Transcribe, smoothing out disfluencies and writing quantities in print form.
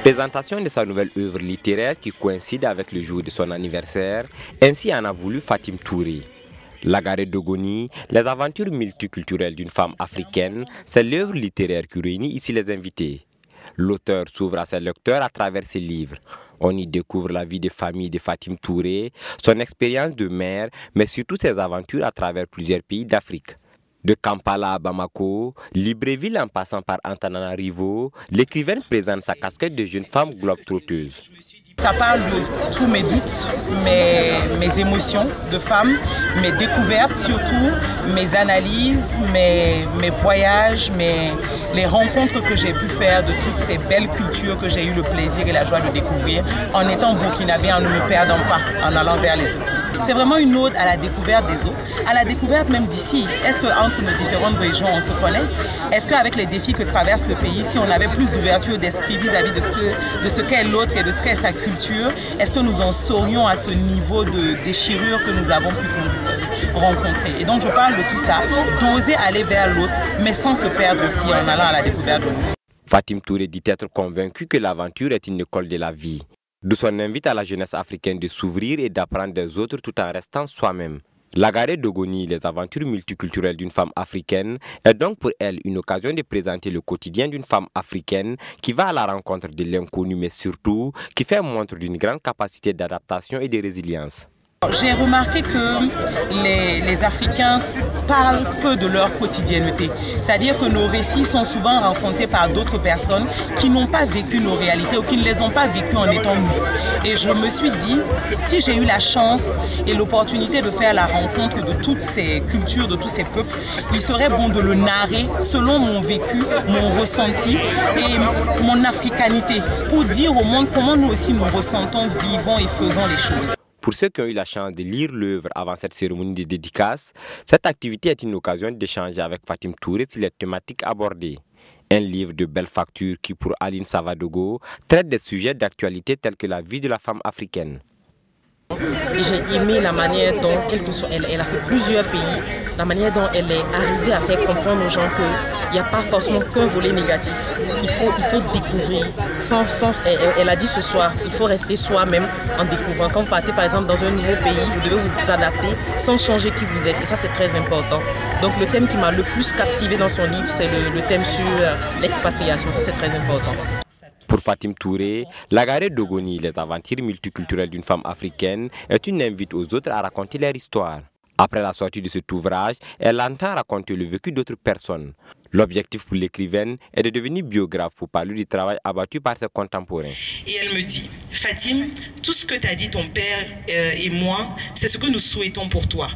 Présentation de sa nouvelle œuvre littéraire qui coïncide avec le jour de son anniversaire, ainsi en a voulu Fatim Touré. Lagaré Dogoni, les aventures multiculturelles d'une femme africaine, c'est l'œuvre littéraire qui réunit ici les invités. L'auteur s'ouvre à ses lecteurs à travers ses livres. On y découvre la vie de famille de Fatim Touré, son expérience de mère, mais surtout ses aventures à travers plusieurs pays d'Afrique. De Kampala à Bamako, Libreville en passant par Antananarivo, l'écrivaine présente sa casquette de jeune femme globe-trotteuse. Ça parle de tous mes doutes, mes émotions de femme, mes découvertes surtout, mes analyses, mes voyages, les rencontres que j'ai pu faire de toutes ces belles cultures que j'ai eu le plaisir et la joie de découvrir en étant burkinabé, en ne me perdant pas, en allant vers les autres. C'est vraiment une ode à la découverte des autres, à la découverte même d'ici. Est-ce qu'entre nos différentes régions, on se connaît? Est-ce qu'avec les défis que traverse le pays, si on avait plus d'ouverture d'esprit vis-à-vis de ce qu'est l'autre et de ce qu'est sa culture, est-ce que nous en serions à ce niveau de déchirure que nous avons pu rencontrer? Et donc je parle de tout ça, d'oser aller vers l'autre, mais sans se perdre aussi en allant à la découverte de l'autre. Fatim Touré dit être convaincu que l'aventure est une école de la vie. D'où son invite à la jeunesse africaine de s'ouvrir et d'apprendre des autres tout en restant soi-même. Lagaré Dogoni, les aventures multiculturelles d'une femme africaine, est donc pour elle une occasion de présenter le quotidien d'une femme africaine qui va à la rencontre de l'inconnu, mais surtout qui fait montre d'une grande capacité d'adaptation et de résilience. J'ai remarqué que les Africains parlent peu de leur quotidienneté. C'est-à-dire que nos récits sont souvent racontés par d'autres personnes qui n'ont pas vécu nos réalités ou qui ne les ont pas vécues en étant nous. Et je me suis dit, si j'ai eu la chance et l'opportunité de faire la rencontre de toutes ces cultures, de tous ces peuples, il serait bon de le narrer selon mon vécu, mon ressenti et mon africanité, pour dire au monde comment nous aussi nous ressentons, vivons et faisons les choses. Pour ceux qui ont eu la chance de lire l'œuvre avant cette cérémonie de dédicace, cette activité est une occasion d'échanger avec Fatim Touré sur les thématiques abordées. Un livre de belle facture qui, pour Aline Savadogo, traite des sujets d'actualité tels que la vie de la femme africaine. J'ai aimé la manière dont, quelle que soit, elle a fait plusieurs pays, la manière dont elle est arrivée à faire comprendre aux gens qu'il n'y a pas forcément qu'un volet négatif. Il faut découvrir. Elle a dit ce soir, il faut rester soi-même en découvrant. Quand vous partez par exemple dans un nouveau pays, vous devez vous adapter sans changer qui vous êtes. Et ça, c'est très important. Donc le thème qui m'a le plus captivé dans son livre, c'est le thème sur l'expatriation. Ça, c'est très important. Pour Fatim Touré, Lagaré Dogoni, les aventures multiculturelles d'une femme africaine, est une invite aux autres à raconter leur histoire. Après la sortie de cet ouvrage, elle entend raconter le vécu d'autres personnes. L'objectif pour l'écrivaine est de devenir biographe pour parler du travail abattu par ses contemporains. Et elle me dit, Fatim, tout ce que t'as dit ton père et moi, c'est ce que nous souhaitons pour toi.